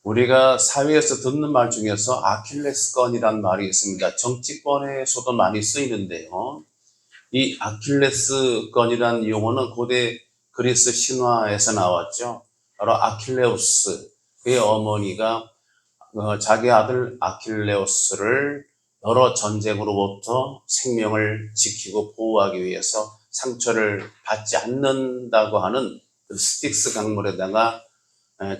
우리가 사회에서 듣는 말 중에서 아킬레스건이라는 말이 있습니다. 정치권에서도 많이 쓰이는데요. 이 아킬레스건이라는 용어는 고대 그리스 신화에서 나왔죠. 바로 아킬레우스, 그의 어머니가 자기 아들 아킬레우스를 여러 전쟁으로부터 생명을 지키고 보호하기 위해서 상처를 받지 않는다고 하는 그 스틱스 강물에다가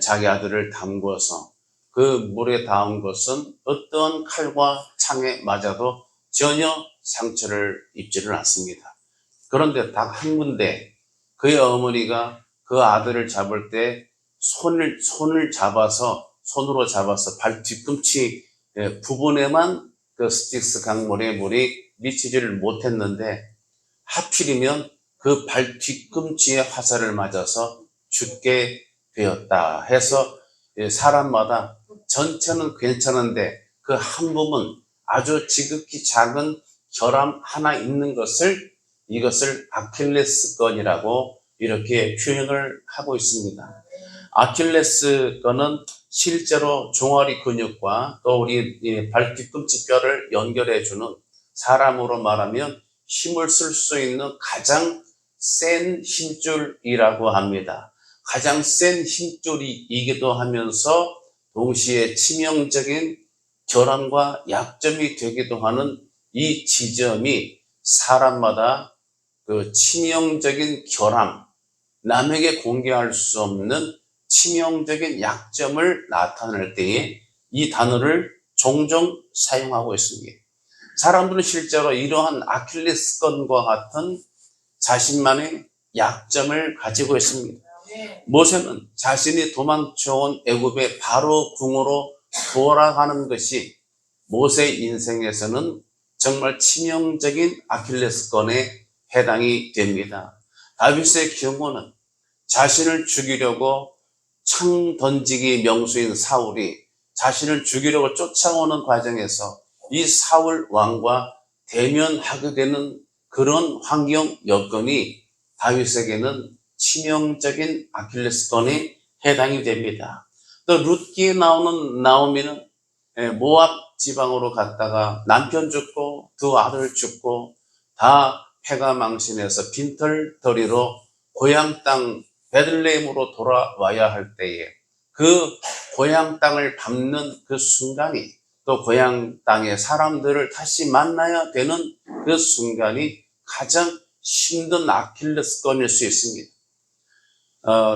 자기 아들을 담궈서 그 물에 닿은 것은 어떤 칼과 창에 맞아도 전혀 상처를 입지를 않습니다. 그런데 딱 한 군데 그의 어머니가 그 아들을 잡을 때 손으로 잡아서 발 뒤꿈치 부분에만 그 스틱스 강물의 물이 미치지를 못했는데 하필이면 그 발 뒤꿈치에 화살을 맞아서 죽게 되었다 해서 사람마다 전체는 괜찮은데 그 한 부분 아주 지극히 작은 결함 하나 있는 이것을 아킬레스건이라고 이렇게 표현을 하고 있습니다. 아킬레스건은 실제로 종아리 근육과 또 우리 발 뒤꿈치 뼈를 연결해주는, 사람으로 말하면 힘을 쓸 수 있는 가장 센 힘줄이라고 합니다. 가장 센 힘줄이기도 하면서 동시에 치명적인 결함과 약점이 되기도 하는 이 지점이 사람마다 그 치명적인 결함, 남에게 공개할 수 없는 치명적인 약점을 나타낼 때에 이 단어를 종종 사용하고 있습니다. 사람들은 실제로 이러한 아킬레스건과 같은 자신만의 약점을 가지고 있습니다. 모세는 자신이 도망쳐온 애굽의 바로 궁으로 돌아가는 것이 모세 인생에서는 정말 치명적인 아킬레스건에 해당이 됩니다. 다윗의 경우는 자신을 죽이려고 창 던지기 명수인 사울이 자신을 죽이려고 쫓아오는 과정에서 이 사울 왕과 대면하게 되는 그런 환경 여건이 다윗에게는 치명적인 아킬레스건에 해당이 됩니다. 또 룻기에 나오는 나오미는 모압 지방으로 갔다가 남편 죽고 두 아들 죽고 다 패가 망신해서 빈털터리로 고향 땅 베들레헴으로 돌아와야 할 때에 그 고향 땅을 밟는 그 순간이, 또 고향 땅의 사람들을 다시 만나야 되는 그 순간이 가장 힘든 아킬레스건일 수 있습니다.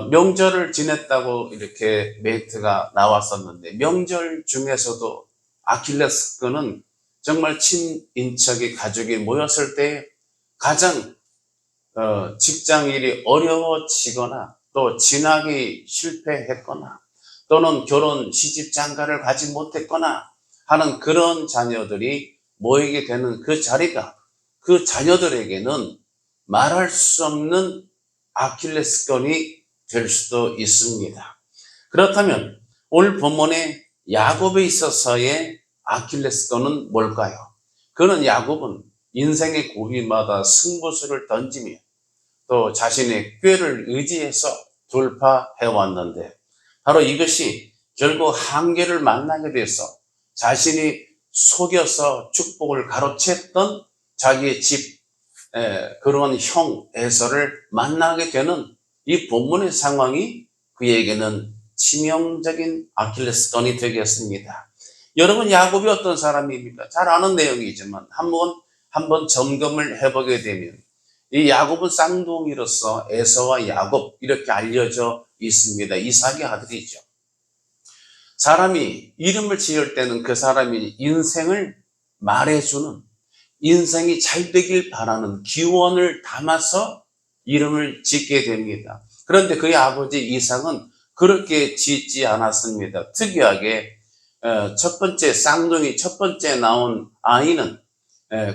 명절을 지냈다고 이렇게 멘트가 나왔었는데, 명절 중에서도 아킬레스건은 정말 친인척이 가족이 모였을 때 가장 직장 일이 어려워지거나 또 진학이 실패했거나 또는 결혼 시집 장가를 가지 못했거나 하는 그런 자녀들이 모이게 되는 그 자리가 그 자녀들에게는 말할 수 없는 아킬레스건이 될 수도 있습니다. 그렇다면 오늘 본문에 야곱에 있어서의 아킬레스건은 뭘까요? 그는 야곱은 인생의 고비마다 승부수를 던지며 또 자신의 꾀를 의지해서 돌파해왔는데, 바로 이것이 결국 한계를 만나게 돼서 자신이 속여서 축복을 가로챘던 자기의 집 그런 형 에서를 만나게 되는 이 본문의 상황이 그에게는 치명적인 아킬레스건이 되겠습니다. 여러분, 야곱이 어떤 사람입니까? 잘 아는 내용이지만 한번 점검을 해보게 되면 이 야곱은 쌍둥이로서 에서와 야곱 이렇게 알려져 있습니다. 이삭의 아들이죠. 사람이 이름을 지을 때는 그 사람이 인생을 말해주는, 인생이 잘 되길 바라는 기원을 담아서 이름을 짓게 됩니다. 그런데 그의 아버지 이삭은 그렇게 짓지 않았습니다. 특이하게 첫 번째 쌍둥이 첫 번째 나온 아이는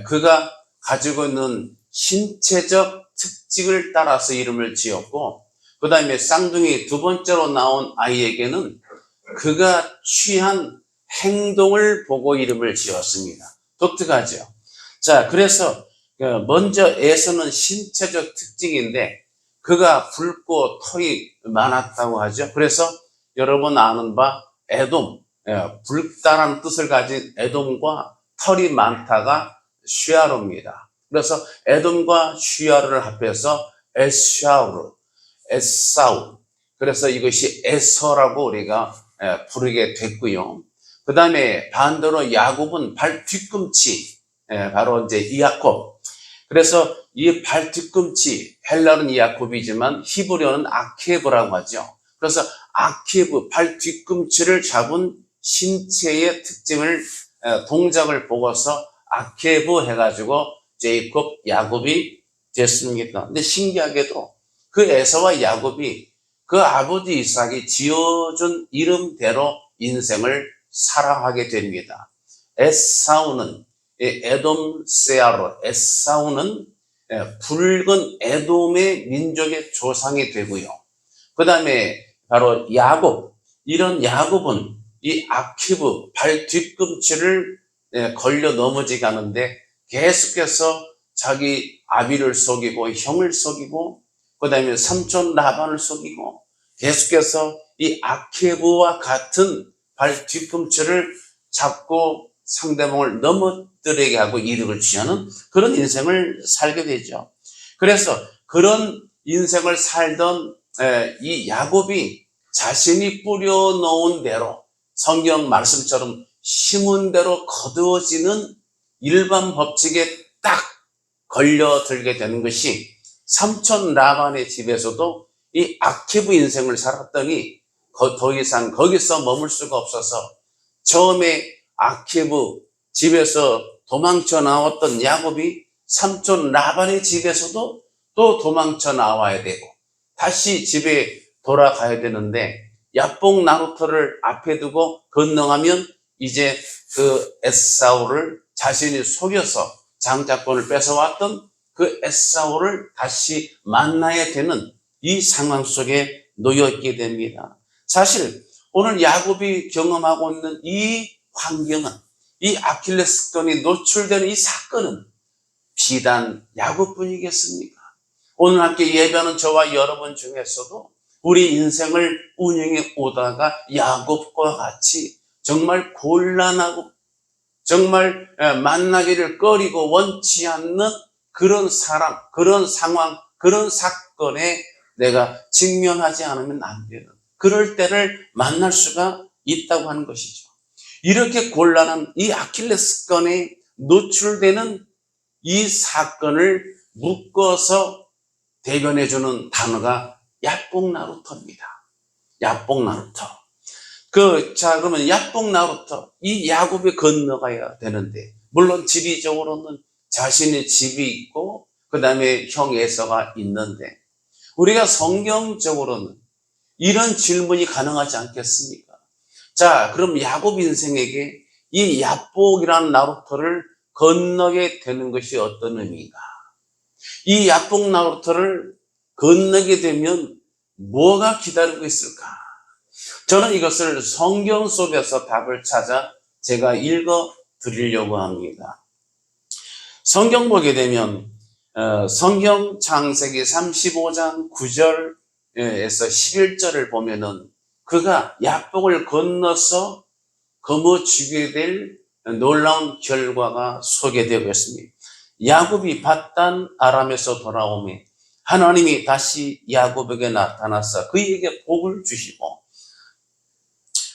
그가 가지고 있는 신체적 특징을 따라서 이름을 지었고, 그 다음에 쌍둥이 두 번째로 나온 아이에게는 그가 취한 행동을 보고 이름을 지었습니다. 독특하죠. 자, 그래서 먼저 에서는 신체적 특징인데 그가 붉고 털이 많았다고 하죠. 그래서 여러분 아는 바 에돔, 붉다라는 뜻을 가진 에돔과 털이 많다가 슈아루입니다. 그래서 에돔과 슈아루를 합해서 에샤우르, 에사우. 그래서 이것이 에서라고 우리가 부르게 됐고요. 그 다음에 반대로 야곱은 발 뒤꿈치, 바로 이제 이야콥. 그래서 이 발 뒤꿈치, 헬라는 이야콥이지만 히브리어는 아케브라고 하죠. 그래서 아케브, 발 뒤꿈치를 잡은 신체의 특징을, 동작을 보고서 아케브 해가지고 제이콥, 야곱이 됐습니다. 근데 신기하게도 그 에서와 야곱이 그 아버지 이삭이 지어준 이름대로 인생을 살아가게 됩니다. 에사우는 에돔 세아로, 에사우는 붉은 에돔의 민족의 조상이 되고요. 그 다음에 바로 야곱, 이런 야곱은 이 아키브 발 뒤꿈치를 걸려 넘어지게 하는데 계속해서 자기 아비를 속이고 형을 속이고 그 다음에 삼촌 라반을 속이고 계속해서 이 아키브와 같은 발 뒤꿈치를 잡고 상대방을 넘어뜨리게 하고 이득을 취하는 그런 인생을 살게 되죠. 그래서 그런 인생을 살던 이 야곱이 자신이 뿌려놓은 대로 성경 말씀처럼 심은 대로 거두어지는 일반 법칙에 딱 걸려들게 되는 것이 삼촌 라반의 집에서도 이 아키브 인생을 살았더니 더 이상 거기서 머물 수가 없어서 처음에 아키브 집에서 도망쳐 나왔던 야곱이 삼촌 라반의 집에서도 또 도망쳐 나와야 되고 다시 집에 돌아가야 되는데 야복 나루터를 앞에 두고 건너가면 이제 그 에사우를 자신이 속여서 장자권을 뺏어왔던 그 에사우를 다시 만나야 되는 이 상황 속에 놓여 있게 됩니다. 사실 오늘 야곱이 경험하고 있는 이 환경은, 이 아킬레스건이 노출되는 이 사건은 비단 야곱뿐이겠습니까? 오늘 함께 예배하는 저와 여러분 중에서도 우리 인생을 운영해 오다가 야곱과 같이 정말 곤란하고 정말 만나기를 꺼리고 원치 않는 그런 사람, 그런 상황, 그런 사건에 내가 직면하지 않으면 안 되는 그럴 때를 만날 수가 있다고 하는 것이죠. 이렇게 곤란한 이 아킬레스건에 노출되는 이 사건을 묶어서 대변해주는 단어가 야복나루터입니다. 야복나루터. 그러면 야복나루터, 이 야곱이 건너가야 되는데, 물론 지리적으로는 자신의 집이 있고, 그 다음에 형 에서가 있는데, 우리가 성경적으로는 이런 질문이 가능하지 않겠습니까? 자, 그럼 야곱 인생에게 이 야복이라는 나루터를 건너게 되는 것이 어떤 의미인가? 이 야복 나루터를 건너게 되면 뭐가 기다리고 있을까? 저는 이것을 성경 속에서 답을 찾아 제가 읽어 드리려고 합니다. 성경 보게 되면 성경 창세기 35장 9절에서 11절을 보면은 그가 야복을 건너서 거머쥐게 될 놀라운 결과가 소개되고 있습니다. 야곱이 밧단 아람에서 돌아오매 하나님이 다시 야곱에게 나타나서 그에게 복을 주시고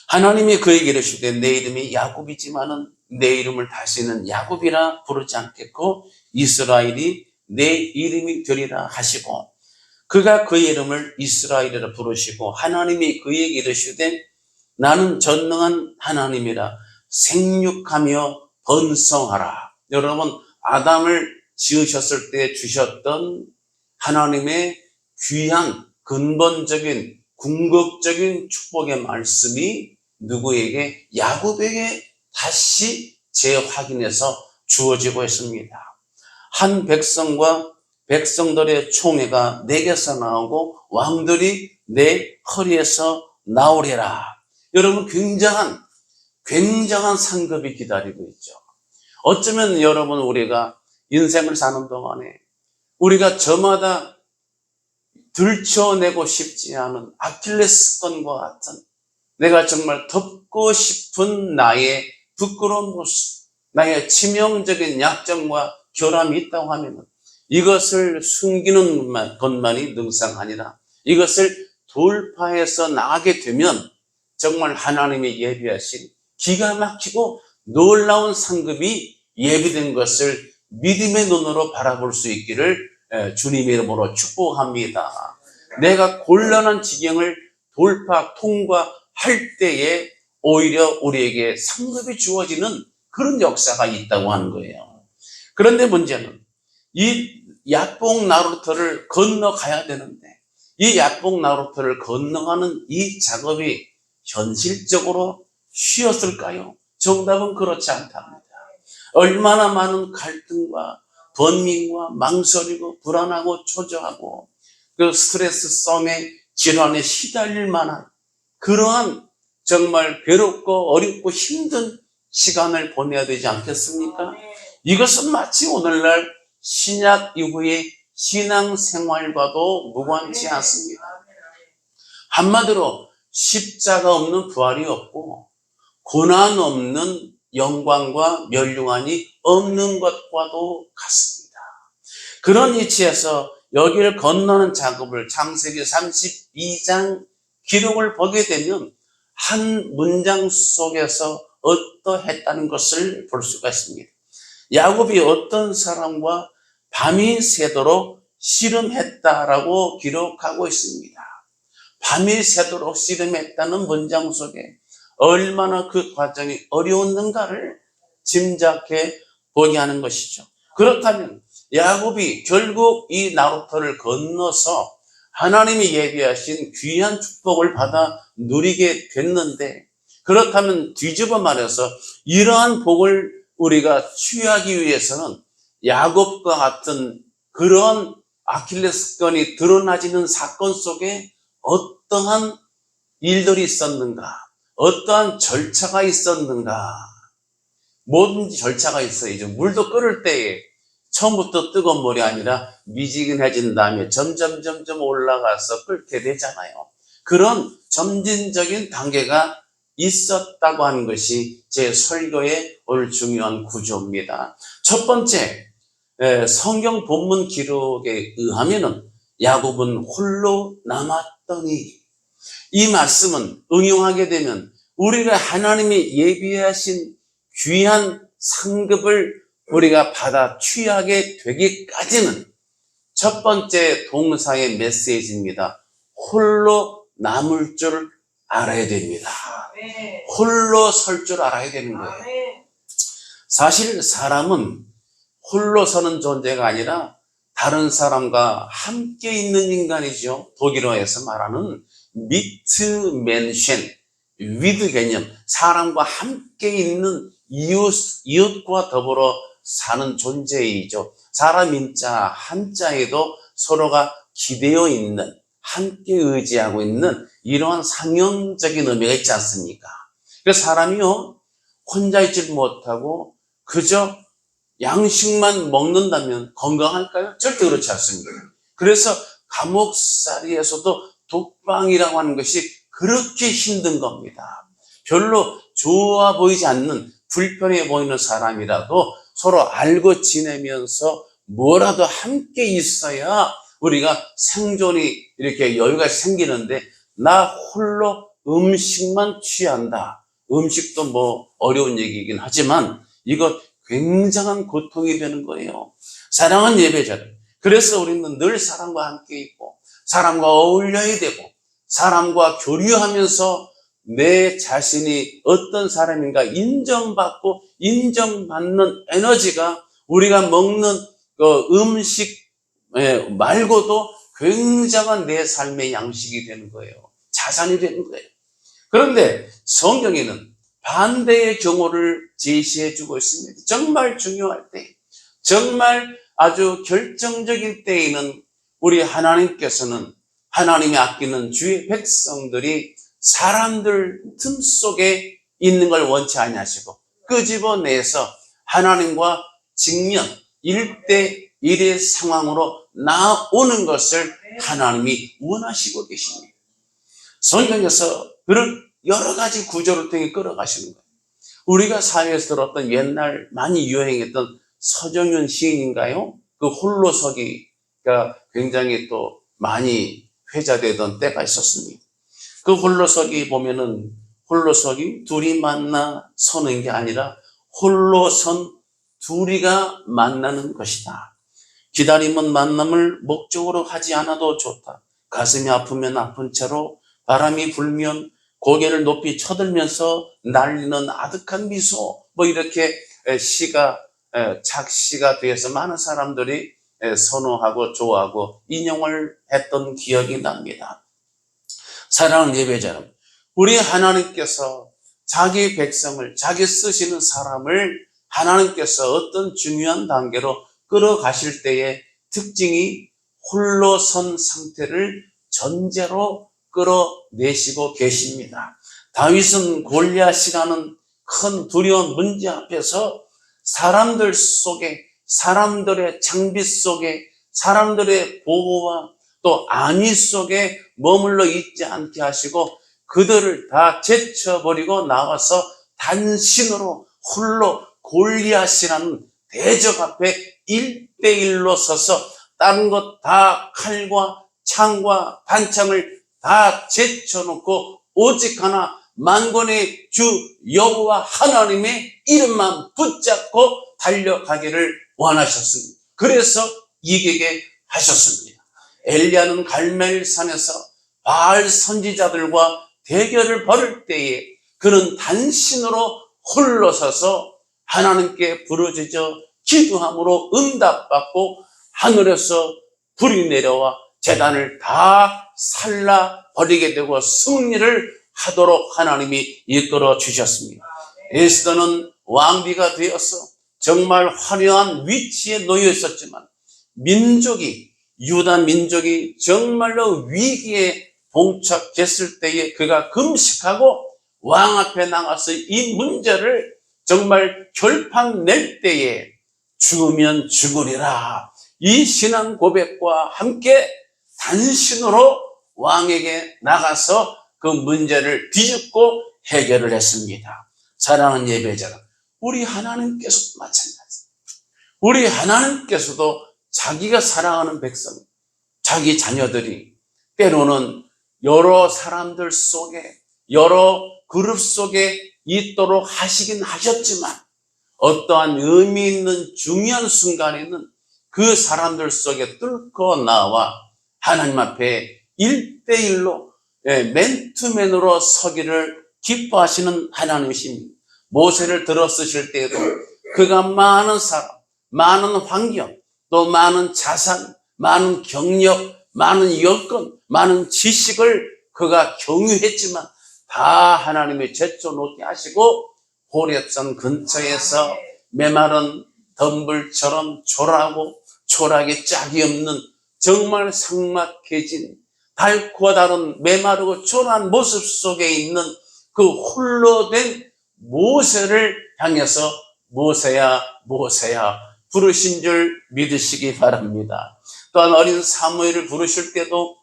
하나님이 그에게 이르시되 내 이름이 야곱이지만은 내 이름을 다시는 야곱이라 부르지 않겠고 이스라엘이 내 이름이 되리라 하시고 그가 그의 이름을 이스라엘이라 부르시고 하나님이 그에게 이르시되 나는 전능한 하나님이라 생육하며 번성하라. 여러분 아담을 지으셨을 때 주셨던 하나님의 귀한 근본적인 궁극적인 축복의 말씀이 누구에게? 야곱에게 다시 재확인해서 주어지고 있습니다. 한 백성과 백성들의 총회가 내게서 나오고 왕들이 내 허리에서 나오리라. 여러분 굉장한 상급이 기다리고 있죠. 어쩌면 여러분 우리가 인생을 사는 동안에 우리가 저마다 들춰내고 싶지 않은 아킬레스건과 같은 내가 정말 덮고 싶은 나의 부끄러운 모습, 나의 치명적인 약점과 결함이 있다고 하면 이것을 숨기는 것만이 능사가 아니라 이것을 돌파해서 나가게 되면 정말 하나님이 예비하신 기가 막히고 놀라운 상급이 예비된 것을 믿음의 눈으로 바라볼 수 있기를 주님의 이름으로 축복합니다. 내가 곤란한 지경을 돌파, 통과할 때에 오히려 우리에게 상급이 주어지는 그런 역사가 있다고 하는 거예요. 그런데 문제는 이 야복 나루터를 건너가야 되는데 이 야복 나루터를 건너가는 이 작업이 현실적으로 쉬웠을까요? 정답은 그렇지 않답니다. 얼마나 많은 갈등과 번민과 망설이고 불안하고 초조하고 그 스트레스성의 질환에 시달릴 만한 그러한 정말 괴롭고 어렵고 힘든 시간을 보내야 되지 않겠습니까? 이것은 마치 오늘날 신약 이후의 신앙생활과도 무관치 않습니다. 한마디로 십자가 없는 부활이 없고 고난 없는 영광과 멸류관이 없는 것과도 같습니다. 그런 위치에서 여기를 건너는 작업을 창세기 32장 기록을 보게 되면 한 문장 속에서 어떠했다는 것을 볼 수가 있습니다. 야곱이 어떤 사람과 밤이 새도록 씨름했다라고 기록하고 있습니다. 밤이 새도록 씨름했다는 문장 속에 얼마나 그 과정이 어려웠는가를 짐작해 보게 하는 것이죠. 그렇다면 야곱이 결국 이 나루터를 건너서 하나님이 예비하신 귀한 축복을 받아 누리게 됐는데, 그렇다면 뒤집어 말해서 이러한 복을 우리가 취하기 위해서는 야곱과 같은 그런 아킬레스건이 드러나지는 사건 속에 어떠한 일들이 있었는가, 어떠한 절차가 있었는가. 뭐든지 절차가 있어야죠. 물도 끓을 때에 처음부터 뜨거운 물이 아니라 미지근해진 다음에 점점 올라가서 끓게 되잖아요. 그런 점진적인 단계가 있었다고 하는 것이 제 설교의 오늘 중요한 구조입니다. 첫 번째, 성경 본문 기록에 의하면은 야곱은 홀로 남았더니, 이 말씀은 응용하게 되면 우리가 하나님이 예비하신 귀한 상급을 우리가 받아 취하게 되기까지는 첫 번째 동사의 메시지입니다. 홀로 남을 줄 알아야 됩니다. 홀로 설 줄 알아야 되는 거예요. 사실 사람은 홀로 서는 존재가 아니라 다른 사람과 함께 있는 인간이죠. 독일어에서 말하는 미트 멘션, 위드 개념, 사람과 함께 있는 이웃과 더불어 사는 존재이죠. 사람 인자 한자에도 서로가 기대어 있는, 함께 의지하고 있는 이러한 상형적인 의미가 있지 않습니까? 그래서 사람이요, 혼자 있지 못하고 그저 양식만 먹는다면 건강할까요? 절대 그렇지 않습니다. 그래서 감옥살이에서도 독방이라고 하는 것이 그렇게 힘든 겁니다. 별로 좋아 보이지 않는, 불편해 보이는 사람이라도 서로 알고 지내면서 뭐라도 함께 있어야 우리가 생존이 이렇게 여유가 생기는데, 나 홀로 음식만 취한다. 음식도 뭐 어려운 얘기이긴 하지만 이거 굉장한 고통이 되는 거예요. 사랑하는 예배자들, 그래서 우리는 늘 사람과 함께 있고 사람과 어울려야 되고 사람과 교류하면서 내 자신이 어떤 사람인가 인정받고 인정받는 에너지가 우리가 먹는 그 음식 말고도 굉장한 내 삶의 양식이 되는 거예요. 자산이 되는 거예요. 그런데 성경에는 반대의 경우를 제시해 주고 있습니다. 정말 중요할 때, 정말 아주 결정적인 때에는 우리 하나님께서는, 하나님이 아끼는 주의 백성들이 사람들 틈 속에 있는 걸 원치 아니하시고 끄집어내서 하나님과 직면 1대1의 상황으로 나오는 것을 하나님이 원하시고 계십니다. 성경에서 그런 여러 가지 구조를 통해 끌어가시는 거예요. 우리가 사회에서 들었던 옛날 많이 유행했던 서정윤 시인인가요? 그 홀로서기가 굉장히 또 많이 회자되던 때가 있었습니다. 그 홀로서기 보면은 홀로서기 둘이 만나 서는 게 아니라 홀로 선 둘이가 만나는 것이다. 기다림은 만남을 목적으로 하지 않아도 좋다. 가슴이 아프면 아픈 채로 바람이 불면 고개를 높이 쳐들면서 날리는 아득한 미소, 뭐 이렇게 시가 작시가 돼서 많은 사람들이 선호하고 좋아하고 인용을 했던 기억이 납니다. 사랑하는 예배자 여러분, 우리 하나님께서 자기 백성을, 자기 쓰시는 사람을 하나님께서 어떤 중요한 단계로 끌어가실 때의 특징이 홀로 선 상태를 전제로 끌어내시고 계십니다. 다윗은 골리앗이라는 큰 두려운 문제 앞에서 사람들 속에, 사람들의 장비 속에, 사람들의 보호와 또 안위 속에 머물러 있지 않게 하시고 그들을 다 제쳐버리고 나와서 단신으로 홀로 골리앗이라는 대적 앞에 1대1로 서서 다른 것 다 칼과 창과 단창을 다 제쳐놓고 오직 하나 만군의 주 여호와 하나님의 이름만 붙잡고 달려가기를 원하셨습니다. 그래서 이기게 하셨습니다. 엘리야는 갈멜산에서 바알 선지자들과 대결을 벌일 때에 그는 단신으로 홀로 서서 하나님께 부르짖어 기도함으로 응답받고 하늘에서 불이 내려와 제단을 다 살라버리게 되고 승리를 하도록 하나님이 이끌어 주셨습니다. 에스더는 왕비가 되어서 정말 화려한 위치에 놓여 있었지만 유다 민족이 정말로 위기에 봉착했을 때에 그가 금식하고 왕 앞에 나가서 이 문제를 정말 결판 낼 때에 죽으면 죽으리라, 이 신앙 고백과 함께 단신으로 왕에게 나가서 그 문제를 뒤집고 해결을 했습니다. 사랑하는 예배자, 우리 하나님께서도 마찬가지입니다. 우리 하나님께서도 자기가 사랑하는 백성, 자기 자녀들이 때로는 여러 사람들 속에, 여러 그룹 속에 있도록 하시긴 하셨지만 어떠한 의미 있는 중요한 순간에는 그 사람들 속에 뚫고 나와 하나님 앞에 1대1로 맨투맨으로 서기를 기뻐하시는 하나님이십니다. 모세를 들어 쓰실 때에도 그가 많은 사람, 많은 환경, 또 많은 자산, 많은 경력, 많은 여건, 많은 지식을 그가 경유했지만 다 하나님이 제쳐놓게 하시고 호렙산 근처에서 메마른 덤불처럼 초라하게 짝이 없는 정말 삭막해진 달고 다른 메마르고 초라한 모습 속에 있는 그 홀로 된 모세를 향해서 모세야 모세야 부르신 줄 믿으시기 바랍니다. 또한 어린 사무엘을 부르실 때도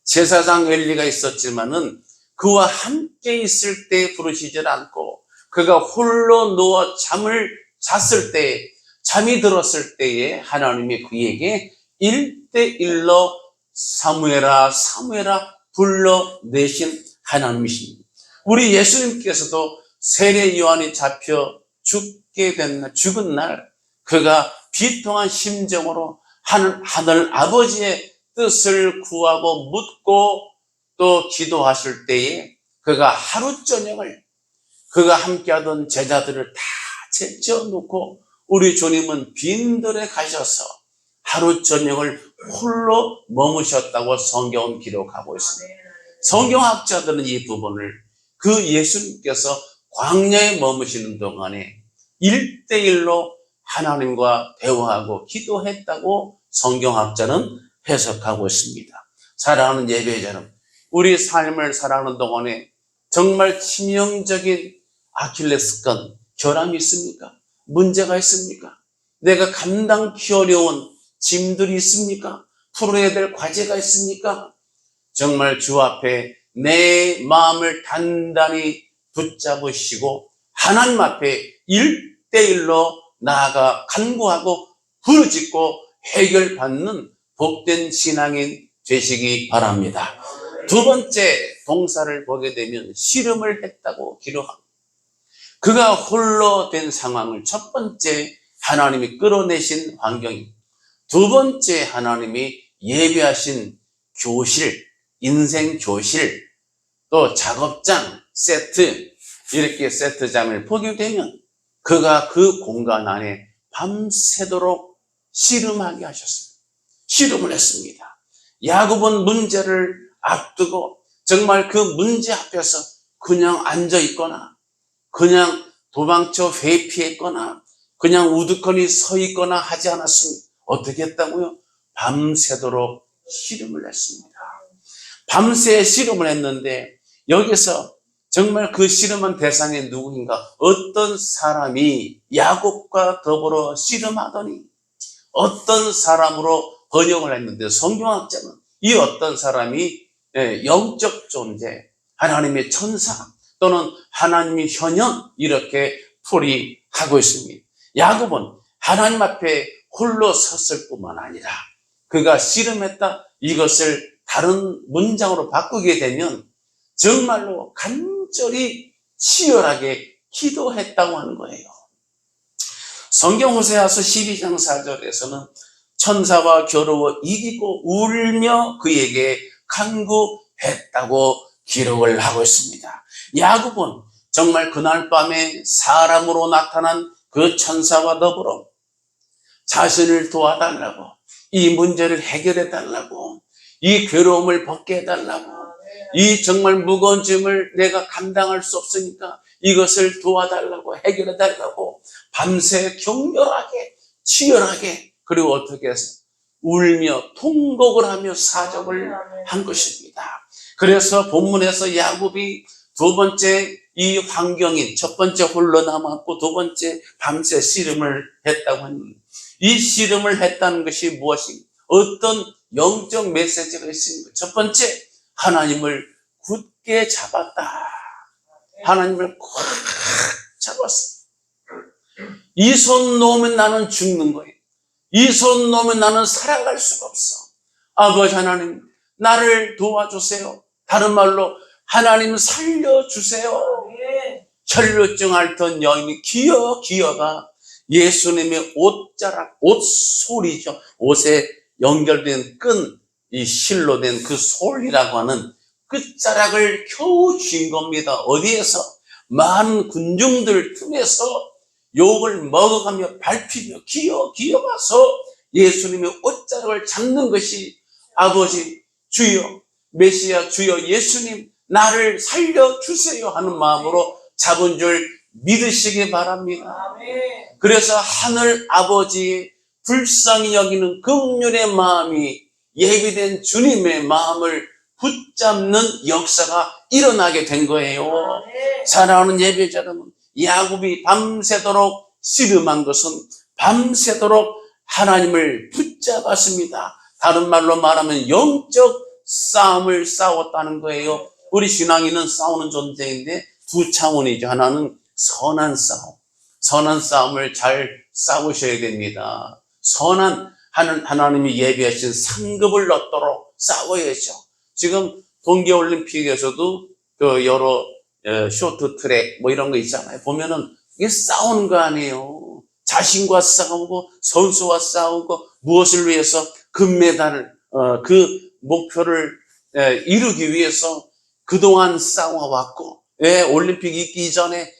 제사장 엘리가 있었지만은 그와 함께 있을 때 부르시질 않고 그가 홀로 누워 잠을 잤을 때, 잠이 들었을 때에 하나님이 그에게 1대1로 사무엘아 사무엘아 불러내신 하나님이십니다. 우리 예수님께서도 세례 요한이 잡혀 죽은 날 그가 비통한 심정으로 하늘 아버지의 뜻을 구하고 묻고 또 기도하실 때에 그가 하루 저녁을 그가 함께하던 제자들을 다 제쳐놓고 우리 주님은 빈들에 가셔서 하루 저녁을 홀로 머무셨다고 성경은 기록하고 있습니다. 성경학자들은 이 부분을 그 예수님께서 광야에 머무시는 동안에 1대1로 하나님과 대화하고 기도했다고 성경학자는 해석하고 있습니다. 사랑하는 예배자는 우리 삶을 살아가는 동안에 정말 치명적인 아킬레스건, 결함이 있습니까? 문제가 있습니까? 내가 감당하기 어려운 짐들이 있습니까? 풀어야 될 과제가 있습니까? 정말 주 앞에 내 마음을 단단히 붙잡으시고 하나님 앞에 1대1로 나아가 간구하고 부르짖고 해결받는 복된 신앙인 되시기 바랍니다. 두 번째 동사를 보게 되면 씨름을 했다고 기록합니다. 그가 홀로 된 상황을 첫 번째 하나님이 끌어내신 환경입니다. 두 번째 하나님이 예비하신 교실, 인생 교실, 또 작업장, 세트, 이렇게 세트장을 보게 되면 그가 그 공간 안에 밤새도록 씨름하게 하셨습니다. 씨름을 했습니다. 야곱은 문제를 앞두고 정말 그 문제 앞에서 그냥 앉아 있거나 그냥 도망쳐 회피했거나 그냥 우두커니 서 있거나 하지 않았습니다. 어떻게 했다고요? 밤새도록 씨름을 했습니다. 밤새 씨름을 했는데 여기서 정말 그 씨름한 대상이 누구인가? 어떤 사람이 야곱과 더불어 씨름하더니 어떤 사람으로 번역을 했는데 성경학자는 이 어떤 사람이 영적 존재, 하나님의 천사 또는 하나님의 현현 이렇게 풀이하고 있습니다. 야곱은 하나님 앞에 홀로 섰을 뿐만 아니라 그가 씨름했다 이것을 다른 문장으로 바꾸게 되면 정말로 간절히 치열하게 기도했다고 하는 거예요. 성경 호세아서 12장 4절에서는 천사와 겨루어 이기고 울며 그에게 간구했다고 기록을 하고 있습니다. 야곱은 정말 그날 밤에 사람으로 나타난 그 천사와 더불어 자신을 도와달라고, 이 문제를 해결해 달라고, 이 괴로움을 벗게 해달라고, 이 정말 무거운 짐을 내가 감당할 수 없으니까 이것을 도와달라고, 해결해 달라고 밤새 격렬하게 치열하게 그리고 어떻게 해서 울며 통곡을 하며 사정을 한 것입니다. 그래서 본문에서 야곱이 두 번째 이 환경인 첫 번째 홀로 남았고 두 번째 밤새 씨름을 했다고 합니다. 이 씨름을 했다는 것이 무엇인가? 어떤 영적 메시지가 있습니까? 첫 번째, 하나님을 굳게 잡았다. 하나님을 꽉 잡았어. 이 손 놓으면 나는 죽는 거예요. 이 손 놓으면 나는 살아갈 수가 없어. 아버지 하나님, 나를 도와주세요. 다른 말로 하나님 살려주세요. 혈루증 앓던 여인이 기어가 예수님의 옷자락, 옷솔이죠. 옷에 연결된 끈, 이 실로 된 그 솔이라고 하는 끝자락을 겨우 쥔 겁니다. 어디에서? 많은 군중들 틈에서 욕을 먹어가며 밟히며 기어가서 예수님의 옷자락을 잡는 것이 아버지 주여 메시아 주여 예수님 나를 살려주세요 하는 마음으로 잡은 줄 믿으시기 바랍니다. 그래서 하늘 아버지의 불쌍히 여기는 긍휼의 마음이 예비된 주님의 마음을 붙잡는 역사가 일어나게 된 거예요. 사랑하는 예배자 여러분, 야곱이 밤새도록 씨름한 것은 밤새도록 하나님을 붙잡았습니다. 다른 말로 말하면 영적 싸움을 싸웠다는 거예요. 우리 신앙인은 싸우는 존재인데 두 차원이죠. 하나는 선한 싸움. 선한 싸움을 잘 싸우셔야 됩니다. 선한 하나님이 예비하신 상급을 얻도록 싸워야죠. 지금 동계올림픽에서도 그 여러 쇼트트랙 뭐 이런 거 있잖아요. 보면은 이게 싸우는 거 아니에요. 자신과 싸우고 선수와 싸우고 무엇을 위해서 금메달을 그 목표를 이루기 위해서 그동안 싸워왔고 올림픽 있기 전에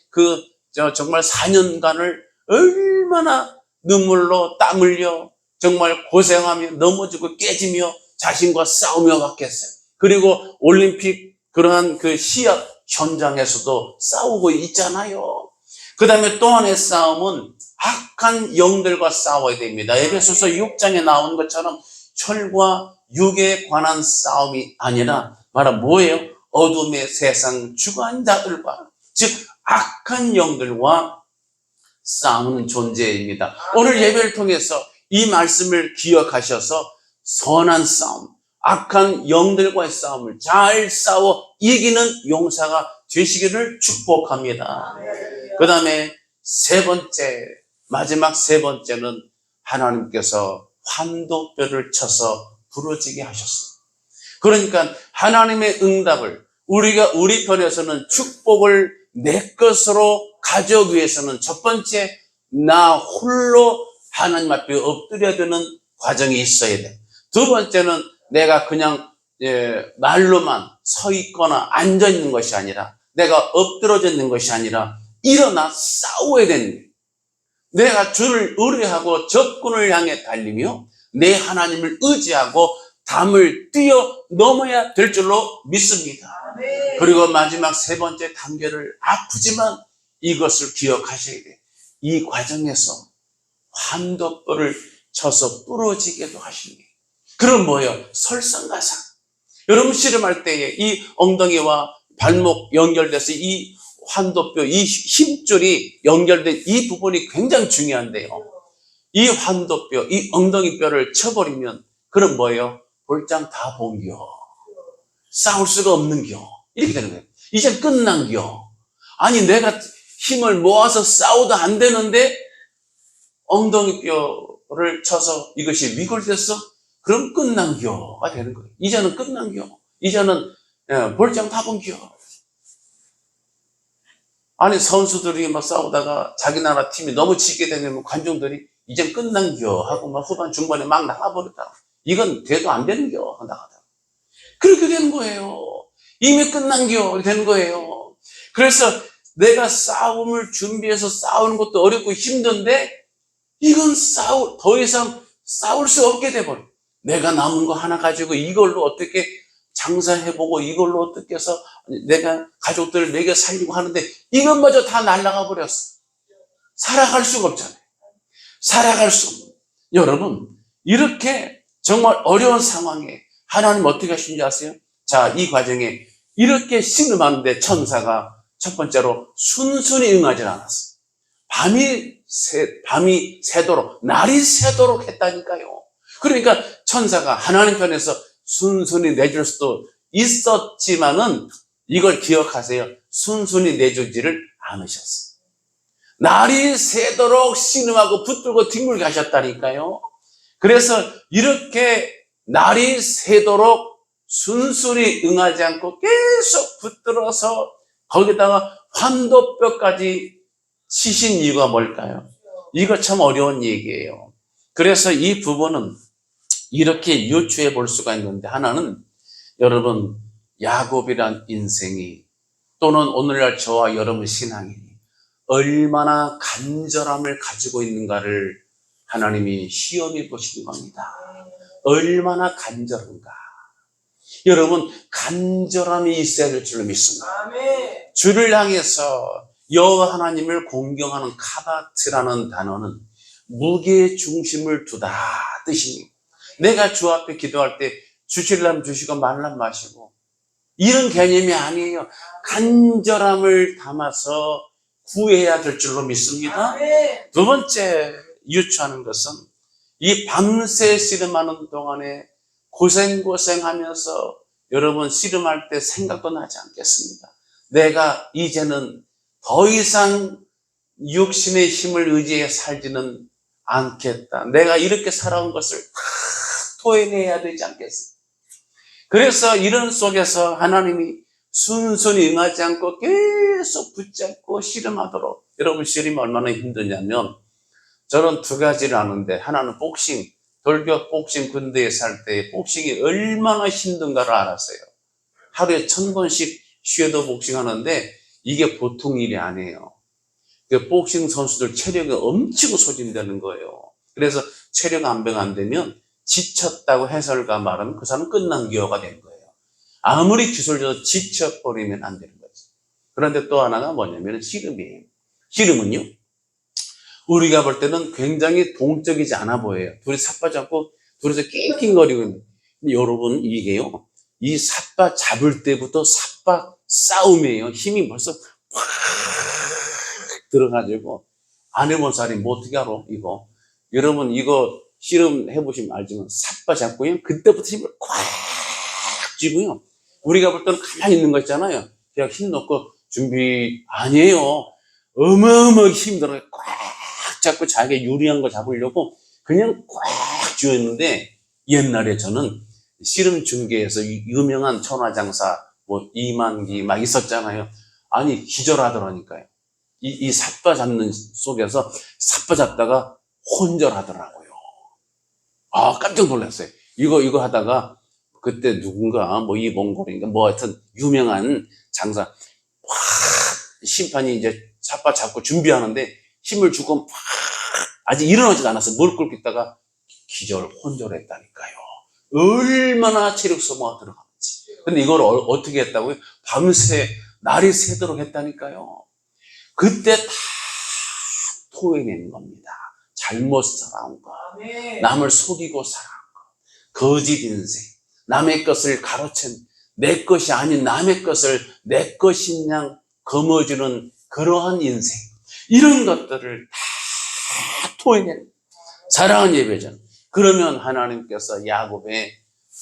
정말 4년간을 얼마나 눈물로 땀 흘려 정말 고생하며 넘어지고 깨지며 자신과 싸우며 갔겠어요. 그리고 올림픽 그러한 그 시합 현장에서도 싸우고 있잖아요. 그 다음에 또 하나의 싸움은 악한 영들과 싸워야 됩니다. 에베소서 6장에 나온 것처럼 혈과 육에 관한 싸움이 아니라 바로 뭐예요? 어둠의 세상 주관자들과 즉 악한 영들과 싸우는 존재입니다. 오늘 예배를 통해서 이 말씀을 기억하셔서 선한 싸움, 악한 영들과의 싸움을 잘 싸워 이기는 용사가 되시기를 축복합니다. 그 다음에 세 번째, 마지막 세 번째는 하나님께서 환도뼈를 쳐서 부러지게 하셨습니다. 그러니까 하나님의 응답을 우리 편에서는 축복을 내 것으로 가져오기 위해서는 첫 번째, 나 홀로 하나님 앞에 엎드려야 되는 과정이 있어야 돼. 두 번째는 내가 그냥 말로만 서 있거나 앉아 있는 것이 아니라, 내가 엎드러져 있는 것이 아니라 일어나 싸워야 되는 거예요. 내가 주를 의뢰하고 적군을 향해 달리며 내 하나님을 의지하고 담을 뛰어넘어야 될 줄로 믿습니다. 그리고 마지막 세 번째 단계를, 아프지만 이것을 기억하셔야 돼요. 이 과정에서 환도뼈를 쳐서 부러지게도 하십니다. 그럼 뭐예요? 설상가상. 여러분 씨름할 때에 이 엉덩이와 발목 연결돼서 이 환도뼈, 이 힘줄이 연결된 이 부분이 굉장히 중요한데요. 이 환도뼈, 이 엉덩이뼈를 쳐버리면 그럼 뭐예요? 볼장 다 본겨. 싸울 수가 없는겨. 이렇게 되는 거예요. 이제 끝난겨. 아니 내가 힘을 모아서 싸워도 안 되는데 엉덩이뼈를 쳐서 이것이 위골됐어? 그럼 끝난겨가 되는 거예요. 이제는 끝난겨. 이제는 볼장 다 본겨. 아니 선수들이 막 싸우다가 자기 나라 팀이 너무 지게 되면 관중들이 이젠 끝난겨 하고 막 후반 중반에 막 나가버렸다. 이건 돼도 안 되는겨 나가다. 그렇게 되는 거예요. 이미 끝난겨 이렇게 되는 거예요. 그래서 내가 싸움을 준비해서 싸우는 것도 어렵고 힘든데 이건 더 이상 싸울 수 없게 돼버려. 내가 남은 거 하나 가지고 이걸로 어떻게 장사해보고 이걸로 어떻게 해서 내가 가족들을 먹여 살리고 하는데 이것마저 다 날아가 버렸어. 살아갈 수가 없잖아요. 살아갈 수 없는. 여러분, 이렇게 정말 어려운 상황에 하나님 어떻게 하시는지 아세요? 자, 이 과정에 이렇게 신음하는데 천사가 첫 번째로 순순히 응하지 않았어. 밤이 새도록, 날이 새도록 했다니까요. 그러니까 천사가 하나님 편에서 순순히 내줄 수도 있었지만은 이걸 기억하세요. 순순히 내주지를 않으셨어. 날이 새도록 신음하고 붙들고 뒹굴게 하셨다니까요. 그래서 이렇게 날이 새도록 순순히 응하지 않고 계속 붙들어서 거기다가 환도뼈까지 치신 이유가 뭘까요? 이거 참 어려운 얘기예요. 그래서 이 부분은 이렇게 유추해 볼 수가 있는데, 하나는 여러분 야곱이란 인생이 또는 오늘날 저와 여러분 신앙이 얼마나 간절함을 가지고 있는가를 하나님이 시험해 보시는 겁니다. 얼마나 간절한가. 여러분 간절함이 있어야 될 줄로 믿습니다. 주를 향해서 여호와 하나님을 공경하는 카바트라는 단어는 무게 중심을 두다 뜻입니다. 내가 주 앞에 기도할 때 주실라면 주시고 말라면 마시고 이런 개념이 아니에요. 간절함을 담아서 구해야 될 줄로 믿습니다. 두 번째 유추하는 것은 이 밤새 씨름하는 동안에 고생하면서 여러분 씨름할 때 생각도 나지 않겠습니다. 내가 이제는 더 이상 육신의 힘을 의지해 살지는 않겠다. 내가 이렇게 살아온 것을 다 토해내야 되지 않겠습니까? 그래서 이런 속에서 하나님이 순순히 응하지 않고 계속 붙잡고 씨름하도록. 여러분 씨름이 얼마나 힘드냐면 저는 두 가지를 아는데, 하나는 복싱, 돌격 복싱 군대에 살 때 복싱이 얼마나 힘든가를 알았어요. 하루에 1000번씩 섀도우 복싱 하는데 이게 보통 일이 아니에요. 그 복싱 선수들 체력이 엄청 소진되는 거예요. 그래서 체력 안배가 안 되면 지쳤다고 해설가 말하면 그 사람은 끝난 기호가 된 거예요. 아무리 기술적으로 지쳐버리면 안 되는 거죠. 그런데 또 하나가 뭐냐면 씨름이에요. 씨름은요, 우리가 볼 때는 굉장히 동적이지 않아 보여요. 둘이 삿바 잡고 둘이서 낑낑거리고 있는. 근데 여러분 이게요, 이 삿바 잡을 때부터 삿바 싸움이에요. 힘이 벌써 확 들어가지고 안 해본 사람이 뭐 어떻게 알아 이거. 여러분 이거 씨름 해보시면 알지만 삿바 잡고 그때부터 힘을 꽉 쥐고요. 우리가 볼 때는 가만히 있는 거 있잖아요. 그냥 힘 넣고 준비 아니에요. 어마어마하게 힘들어요. 꽉 잡고 자기가 유리한 거 잡으려고 그냥 꽉 쥐었는데 옛날에 저는 씨름 중계에서 유명한 천하장사 뭐 이만기 막 있었잖아요. 아니 기절하더라니까요. 이 삿바 잡는 속에서 삿바 잡다가 혼절하더라고요. 아 깜짝 놀랐어요. 이거 하다가 그때 누군가 뭐 이몽골인가 뭐 하여튼 유명한 장사 확 심판이 이제 삿바 잡고 준비하는데 힘을 주고 확 아직 일어나지도 않았어요. 무릎 꿇고 있다가 기절 혼절했다니까요. 얼마나 체력 소모가 들어갔는지. 근데 이걸 어떻게 했다고요? 밤새 날이 새도록 했다니까요. 그때 다 토해낸 겁니다. 잘못 살아온 거, 남을 속이고 살아온 거, 거짓 인생, 남의 것을 가로챈 내 것이 아닌 남의 것을 내 것인 양 거머쥐는 그러한 인생, 이런 것들을 다 토해낸 사랑하는 예배자. 그러면 하나님께서 야곱의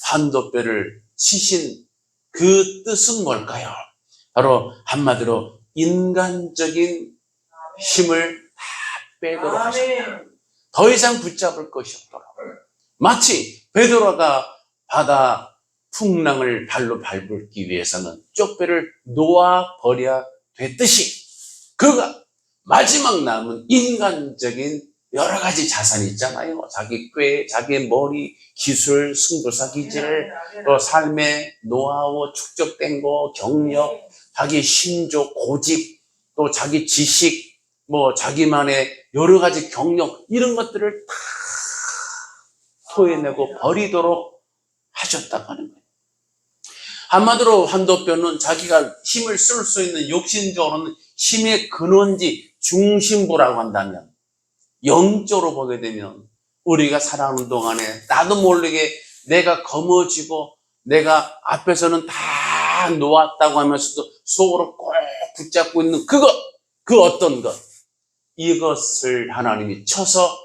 환도뼈를 치신 그 뜻은 뭘까요? 바로 한마디로 인간적인 힘을 다 빼도록 하셨다. 더 이상 붙잡을 것이 없도록. 마치 베드로가 바다 풍랑을 발로 밟기 위해서는 쪽배를 놓아버려야 됐듯이 그가 마지막 남은 인간적인 여러 가지 자산이 있잖아요. 자기 꾀, 자기의 머리, 기술, 승부사 기질, 또 삶의 노하우, 축적된 거, 경력, 자기 신조, 고집, 또 자기 지식, 뭐 자기만의 여러 가지 경력, 이런 것들을 다 토해내고 버리도록 하셨다고 하는 거예요. 한마디로 환도뼈는 자기가 힘을 쓸 수 있는 욕심적으로는 힘의 근원지, 중심부라고 한다면, 영적으로 보게 되면 우리가 살아가는 동안에 나도 모르게 내가 거머쥐고 내가 앞에서는 다 놓았다고 하면서도 속으로 꼭 붙잡고 있는 그 어떤 것, 이것을 하나님이 쳐서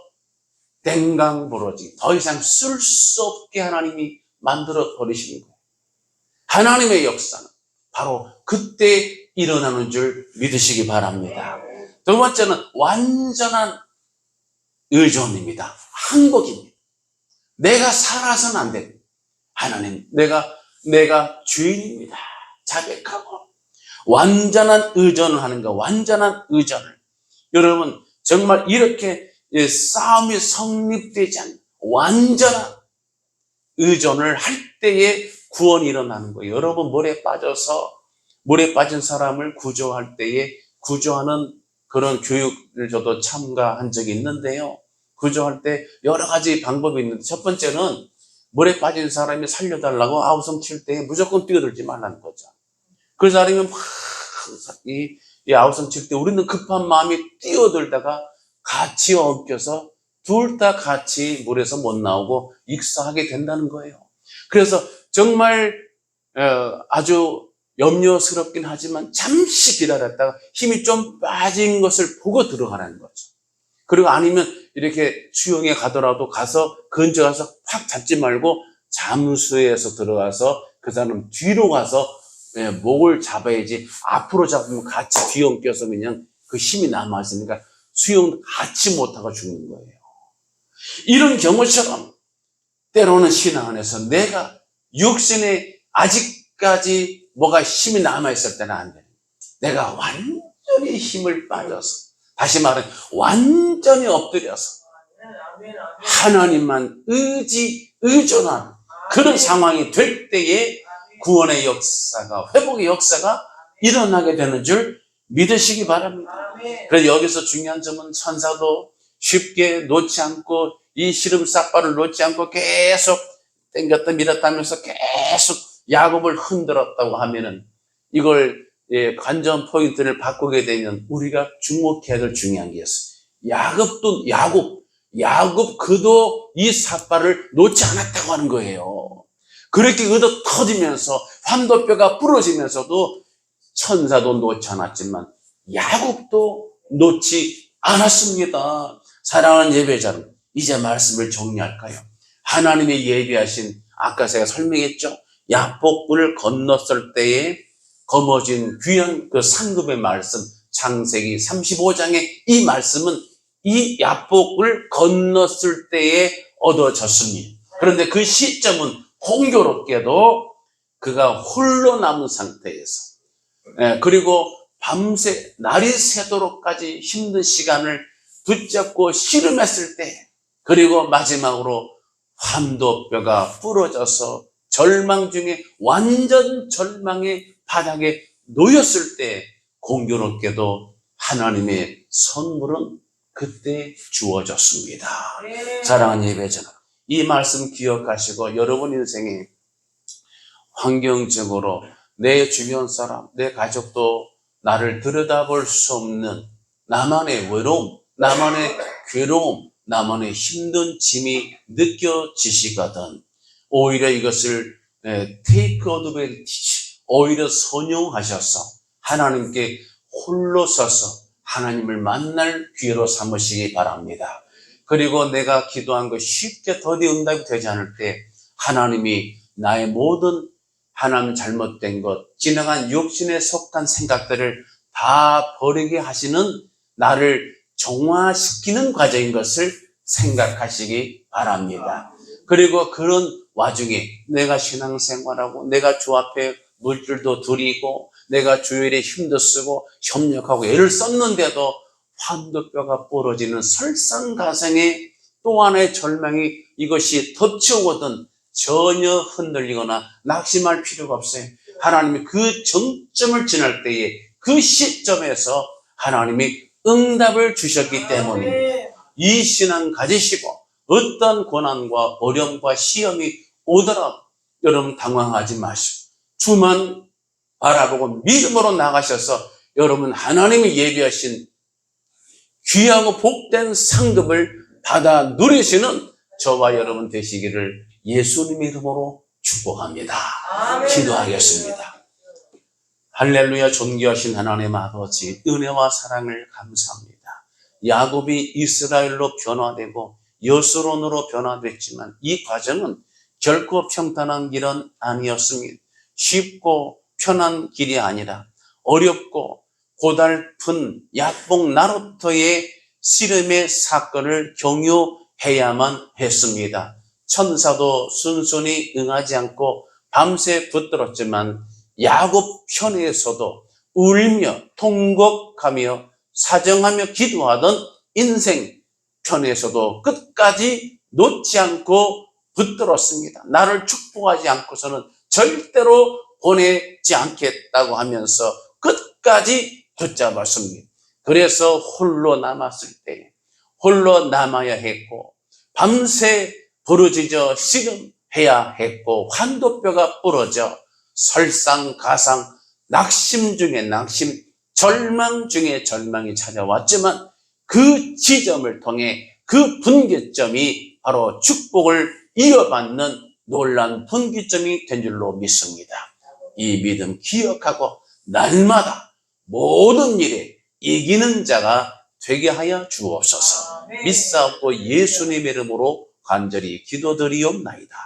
댕강부러지 더 이상 쓸 수 없게 하나님이 만들어 버리시는 거예요. 하나님의 역사는 바로 그때 일어나는 줄 믿으시기 바랍니다. 두 번째는 완전한 의존입니다. 항복입니다. 내가 살아서는 안 됩니다. 하나님, 내가 주인입니다. 자백하고 완전한 의존을 하는 거, 완전한 의존을. 여러분, 정말 이렇게 싸움이 성립되지 않는 완전한 의존을 할 때에 구원이 일어나는 거예요. 여러분, 물에 빠진 사람을 구조할 때에 구조하는 그런 교육을 저도 참가한 적이 있는데요. 구조할 때 여러 가지 방법이 있는데, 첫 번째는 물에 빠진 사람이 살려달라고 아우성 칠 때 무조건 뛰어들지 말라는 거죠. 그 사람이 막 이 아우성 칠 때 우리는 급한 마음이 뛰어들다가 같이 엉켜서 둘 다 같이 물에서 못 나오고 익사하게 된다는 거예요. 그래서 정말 아주 염려스럽긴 하지만 잠시 기다렸다가 힘이 좀 빠진 것을 보고 들어가라는 거죠. 그리고 아니면 이렇게 수영에 가더라도 가서 근처 가서 확 잡지 말고 잠수해서 들어가서 그 사람 뒤로 가서 목을 잡아야지, 앞으로 잡으면 같이 뒤엉켜서 그냥 그 힘이 남아있으니까 수영 같이 못하고 죽는 거예요. 이런 경우처럼 때로는 신앙 안에서 내가 육신에 아직까지 뭐가 힘이 남아있을 때는 안 돼요. 내가 완전히 힘을 빠져서, 다시 말해 완전히 엎드려서 하나님만 의존하는 그런 상황이 될 때에 구원의 역사가, 회복의 역사가 일어나게 되는 줄 믿으시기 바랍니다. 그래서 여기서 중요한 점은 천사도 쉽게 놓지 않고 이 시름 삿발을 놓지 않고 계속 당겼다 밀었다 하면서 계속 야곱을 흔들었다고 하면은 이걸 관전 포인트를 바꾸게 되면 우리가 주목해야 될 중요한 게 있어요. 야곱 그도 이 삿발을 놓지 않았다고 하는 거예요. 그렇게 얻어 터지면서 환도뼈가 부러지면서도 천사도 놓지 않았지만 야곱도 놓지 않았습니다. 사랑하는 예배자는 이제 말씀을 정리할까요? 하나님의 예비하신, 아까 제가 설명했죠? 야복을 건넜을 때에 거머쥔 귀한 그 상급의 말씀, 창세기 35장의 이 말씀은 이 야복을 건넜을 때에 얻어졌습니다. 그런데 그 시점은 공교롭게도 그가 홀로 남은 상태에서, 그리고 밤새 날이 새도록까지 힘든 시간을 붙잡고 씨름했을 때, 그리고 마지막으로 환도뼈가 부러져서 절망 중에 완전 절망의 바닥에 놓였을 때 공교롭게도 하나님의 선물은 그때 주어졌습니다. 사랑하는 예배자는 이 말씀 기억하시고 여러분 인생에 환경적으로 내 주변 사람, 내 가족도 나를 들여다볼 수 없는 나만의 외로움, 나만의 괴로움, 나만의 힘든 짐이 느껴지시거든 오히려 이것을 take advantage, 오히려 선용하셔서 하나님께 홀로 서서 하나님을 만날 기회로 삼으시기 바랍니다. 그리고 내가 기도한 거 쉽게 더디 응답이 되지 않을 때 하나님이 나의 모든 하나님 잘못된 것, 지나간 육신에 속한 생각들을 다 버리게 하시는 나를 정화시키는 과정인 것을 생각하시기 바랍니다. 그리고 그런 와중에 내가 신앙생활하고 내가 주 앞에 물질도 드리고 내가 주일에 힘도 쓰고 협력하고 애를 썼는데도 환도뼈가 부러지는 설상가상의 또 하나의 절망이 이것이 덮쳐오거든 전혀 흔들리거나 낙심할 필요가 없어요. 하나님이 그 정점을 지날 때에 그 시점에서 하나님이 응답을 주셨기 때문입니다. 이 신앙 가지시고 어떤 고난과 어려움과 시험이 오더라도 여러분 당황하지 마시고 주만 바라보고 믿음으로 나가셔서 여러분 하나님이 예비하신 귀하고 복된 상급을 받아 누리시는 저와 여러분 되시기를 예수님의 이름으로 축복합니다. 기도하겠습니다. 할렐루야. 존귀하신 하나님 아버지, 은혜와 사랑을 감사합니다. 야곱이 이스라엘로 변화되고 여수론으로 변화됐지만 이 과정은 결코 평탄한 길은 아니었습니다. 쉽고 편한 길이 아니라 어렵고 고달픈 야복 나루터의 씨름의 사건을 경유해야만 했습니다. 천사도 순순히 응하지 않고 밤새 붙들었지만 야곱 편에서도 울며 통곡하며 사정하며 기도하던 인생 편에서도 끝까지 놓지 않고 붙들었습니다. 나를 축복하지 않고서는 절대로 보내지 않겠다고 하면서 끝까지 붙잡았습니다. 그래서 홀로 남았을 때 홀로 남아야 했고 밤새 부르짖어 씨름해야 했고 환도뼈가 부러져 설상가상 낙심 중에 낙심, 절망 중에 절망이 찾아왔지만 그 지점을 통해 그 분기점이 바로 축복을 이어받는 놀라운 분기점이 된 줄로 믿습니다. 이 믿음 기억하고 날마다 모든 일에 이기는 자가 되게 하여 주옵소서. 믿사옵고 예수님의 이름으로 간절히 기도드리옵나이다.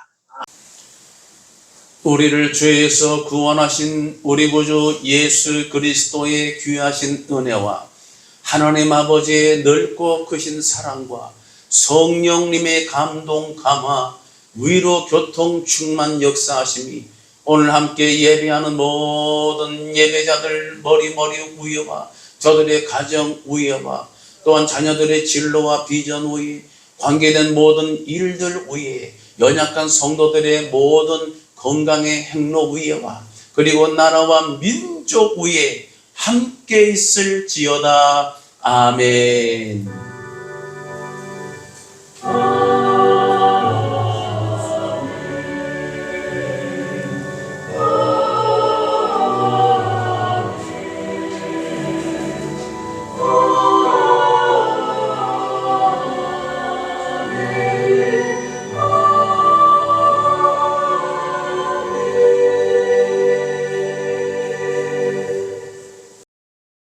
우리를 죄에서 구원하신 우리 구주 예수 그리스도의 귀하신 은혜와 하나님 아버지의 넓고 크신 사랑과 성령님의 감동 감화 위로 교통 충만 역사하심이 오늘 함께 예배하는 모든 예배자들 머리 위에와 저들의 가정 위에와 또한 자녀들의 진로와 비전 위에 관계된 모든 일들 위에 연약한 성도들의 모든 건강의 행로 위에와 그리고 나라와 민족 위에 함께 있을지어다. 아멘.